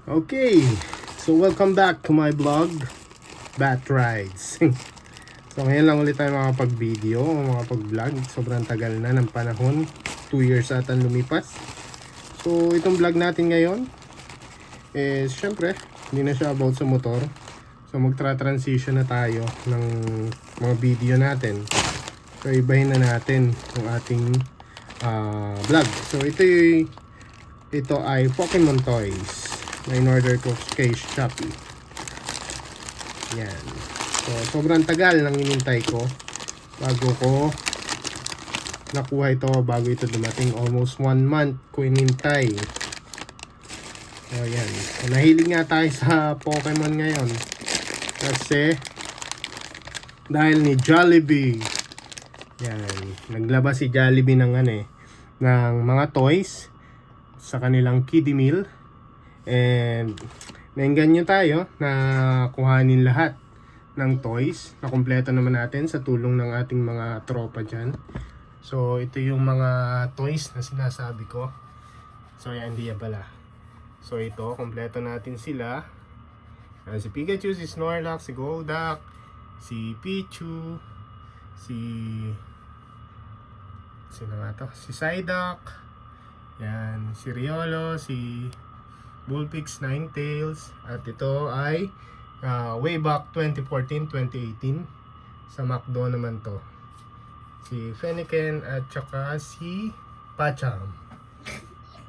Okay, so welcome back to my vlog, Bat Rides. So ngayon lang ulit tayo makapag-video, makapag-vlog. Sobrang tagal na ng panahon, 2 years ata lumipas. So itong vlog natin ngayon is syempre hindi na siya about sa motor. So magtra-transition na tayo ng mga video natin. So ibahin na natin yung ating vlog. So ito ay Pokemon toys na in-order ko kay Shopee. Yan. So sobrang tagal nang inintay ko bago ko nakuha ito, bago ito dumating. Almost 1 month ko inintay. So yan. So, nahilig nga tayo sa Pokemon ngayon kasi dahil ni Jollibee. Yan. Naglabas si Jollibee ng ng mga toys sa kanilang kiddie meal. And nainganyo tayo na kuhanin lahat ng toys na kumpleto naman natin sa tulong ng ating mga tropa dyan. So ito yung mga toys na sinasabi ko. So yan, hindi yan pala. So ito, kumpleto natin sila. Si Pikachu, si Snorlax, si Golduck, si Pichu, sino nga to? Si Psyduck. Yan, si Riolo, si Bullpix, Ninetales. At ito ay way back 2014-2018. Sa McDo naman to. Si Fennekin at saka si Pacham.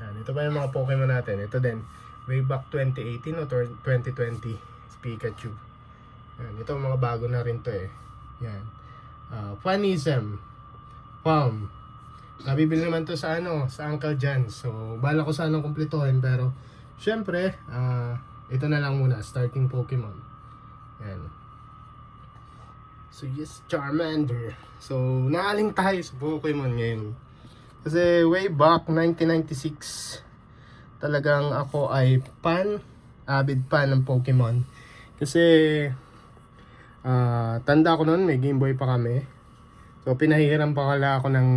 Yan, ito pa yung mga Pokemon natin. Ito din, way back 2018 o 2020. Si Pikachu. Yan, ito mga bago na rin to eh. Yan. Funism. Palm. Nabibili naman to sa sa Uncle Jan. So, bala ko sanang kumpletuhin pero syempre, ito na lang muna, starting Pokemon. Yan. So, yes, Charmander. So, naaling tayo sa Pokemon ngayon. Kasi way back 1996, talagang ako ay avid fan ng Pokemon. Kasi, tanda ko noon, may Game Boy pa kami. So, pinahihiram pa kala ako ng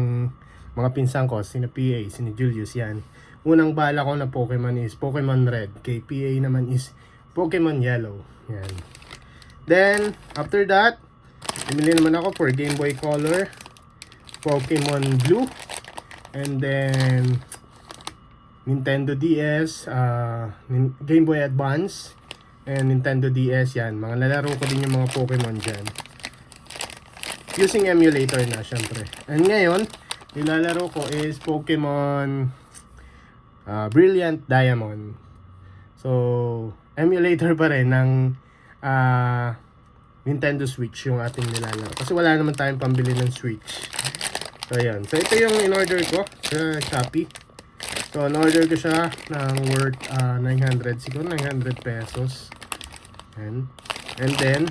mga pinsan ko, sina PA, sina Julius, yan. Unang bala ko na Pokemon is Pokemon Red. Kay PA naman is Pokemon Yellow. Yan. Then, after that, bumili naman ako for Game Boy Color, Pokemon Blue, and then Nintendo DS, Game Boy Advance, and Nintendo DS. Yan. Mga lalaro ko din yung mga Pokemon dyan. Using emulator na, syempre. And ngayon, nilalaro ko is Pokemon Brilliant Diamond. So, emulator pa rin ng Nintendo Switch yung ating nilalaro. Kasi wala naman tayong pambili ng Switch. So, ayan. So, ito yung in-order ko sa Shopee. So, in-order ko siya ng worth 900 siguro, 900 pesos. And then,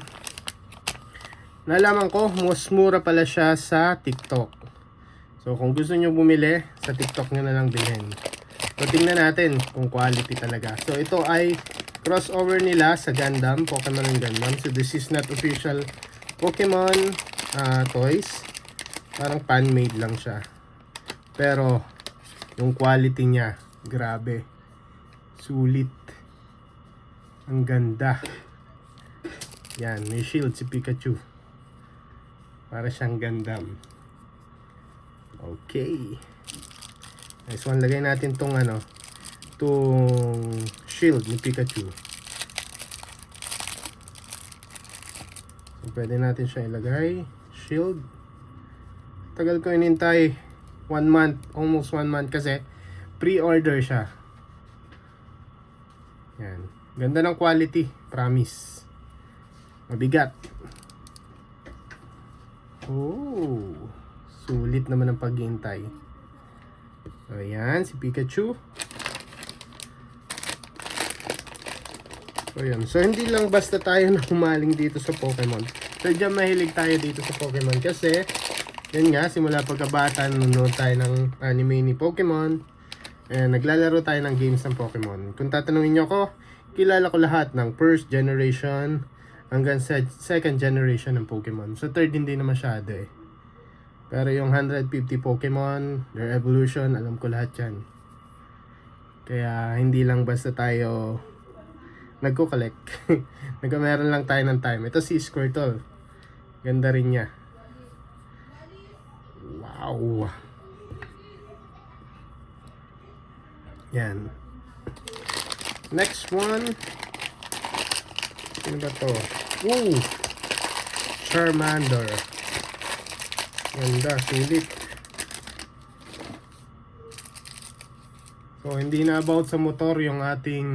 nalaman ko, mas mura pala siya sa TikTok. So, kung gusto nyo bumili, sa TikTok nyo na lang bilhin. So, tingnan natin kung quality talaga. So, ito ay crossover nila sa Gundam, Pokemon and Gundam. So, this is not official Pokemon toys. Parang fan-made lang siya. Pero, yung quality niya, grabe. Sulit. Ang ganda. Yan, may shield si Pikachu. Para siyang Gundam. Okay. Nice one. Lagay natin tong shield ni Pikachu. So, pwede natin siya ilagay. Shield. Tagal ko inintay. 1 month. Almost 1 month kasi pre-order siya. Yan. Ganda ng quality. Promise. Mabigat. Oh. Sulit naman ang paghihintay. Ayan, si Pikachu. So, ayan. So, hindi lang basta tayo na humaling dito sa Pokemon. Sadyang mahilig tayo dito sa Pokemon kasi, yun nga, simula pagkabata, nanonood tayo ng anime ni Pokemon. And naglalaro tayo ng games ng Pokemon. Kung tatanungin nyo ako, kilala ko lahat ng first generation hanggang sa second generation ng Pokemon. So, third hindi na masyado eh. Pero yung 150 Pokemon, their evolution, alam ko lahat yan. Kaya hindi lang basta tayo nagko-collect. Nagkameron lang tayo ng time. Ito si Squirtle. Ganda rin niya. Wow. Yan. Next one. Ano ba to? Ooh! Charmander. Ganda, sulit. So, hindi na about sa motor yung ating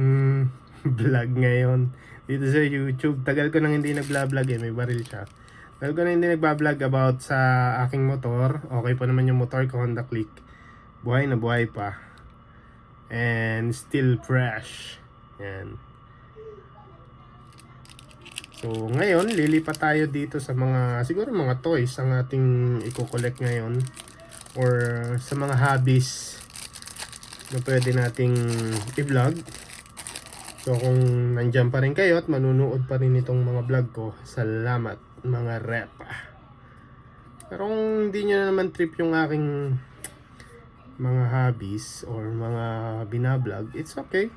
vlog ngayon dito sa YouTube. Tagal ko nang hindi nag-vlog eh, may baril siya. Tagal ko nang hindi nag-vlog about sa aking motor. Okay pa naman yung motor ko, Honda Click. Buhay na buhay pa. And still fresh. Yan. So, ngayon, lilipat tayo dito sa mga, siguro mga toys ang ating i-collect ngayon. Or sa mga hobbies na pwede nating i-vlog. So, kung nandyan pa rin kayo at manunood pa rin itong mga vlog ko, salamat mga rep. Pero kung hindi nyo na naman trip yung aking mga hobbies or mga binablog, it's okay.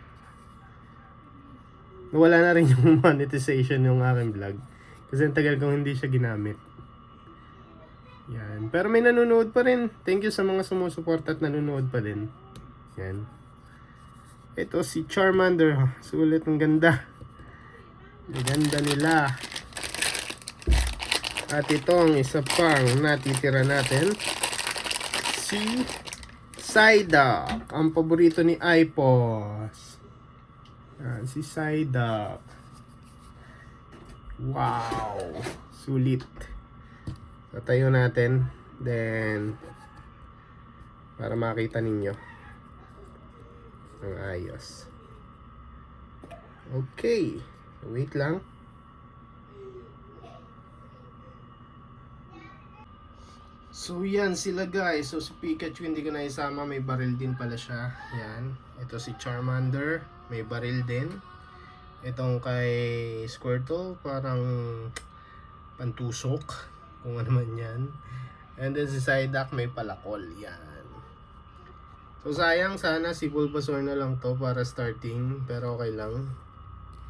Wala na rin yung monetization yung aking vlog kasi ang tagal kong hindi siya ginamit. Yan. Pero may nanonood pa rin. Thank you sa mga sumusuporta at nanonood pa din. Yan. Ito si Charmander. Sulit, ang ganda. Ang ganda nila. At ito ang isa pang natitira natin. Si Psyduck, ang paborito ni Ipos. Si Psyduck. Wow, sulit. Tatayo natin, then para makita ninyo ang ayos. Okay, wait lang. So yan sila guys. So si Pikachu hindi ko na isama, may baril din pala siya. Yan. Ito si Charmander, may baril din. Itong kay Squirtle, parang pantusok, kung ano man yan. And then si Psyduck may palakol. Yan. So sayang, sana si Bulbasaur na lang to para starting. Pero okay lang.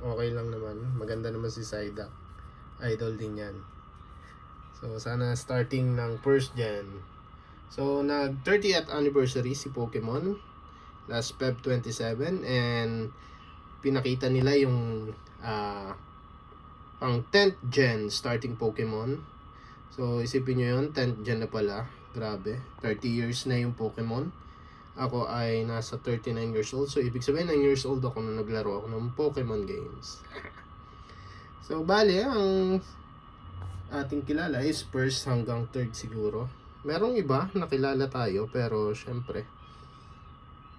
Okay lang naman. Maganda naman si Psyduck. Idol din yan. So, sana starting ng first gen. So, nag 30th anniversary si Pokemon last Feb 27 and pinakita nila yung pang 10th gen starting Pokemon. So, isipin nyo yun, 10th gen na pala. Grabe, 30 years na yung Pokemon. Ako ay nasa 39 years old. So, ibig sabihin 9 years old ako nung naglaro ako ng Pokemon games. So, bali, ang ating kilala is first hanggang third siguro. Merong iba nakilala tayo pero syempre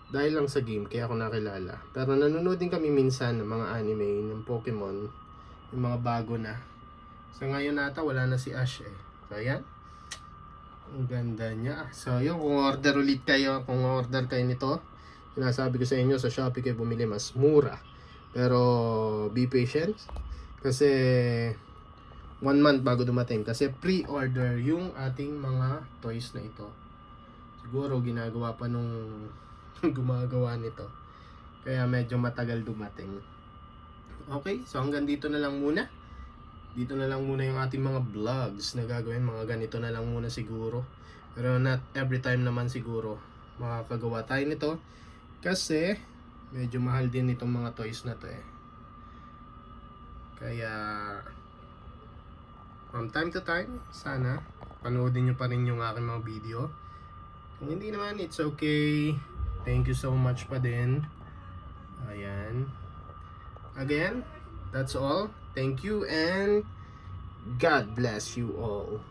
dahil lang sa game kaya ako nakilala. Pero nanonood din kami minsan ng mga anime ng Pokemon, yung mga bago na. So ngayon nata wala na si Ash eh. So ayan. Ang ganda niya. So yun, kung order ulit kayo, kung order kayo nito, sinasabi ko sa inyo sa Shopee kayo bumili, mas mura. Pero be patient kasi 1 month bago dumating kasi pre-order yung ating mga toys na ito. Siguro ginagawa pa nung gumagawa nito. Kaya medyo matagal dumating. Okay, so hanggang dito na lang muna. Dito na lang muna yung ating mga vlogs na gagawin. Mga ganito na lang muna siguro. Pero not every time naman siguro makakagawa tayo nito. Kasi medyo mahal din itong mga toys na to eh. Kaya from time to time, sana panoodin nyo pa rin yung aking mga video. Kung hindi naman, it's okay. Thank you so much pa din. Ayan. Again, that's all. Thank you and God bless you all.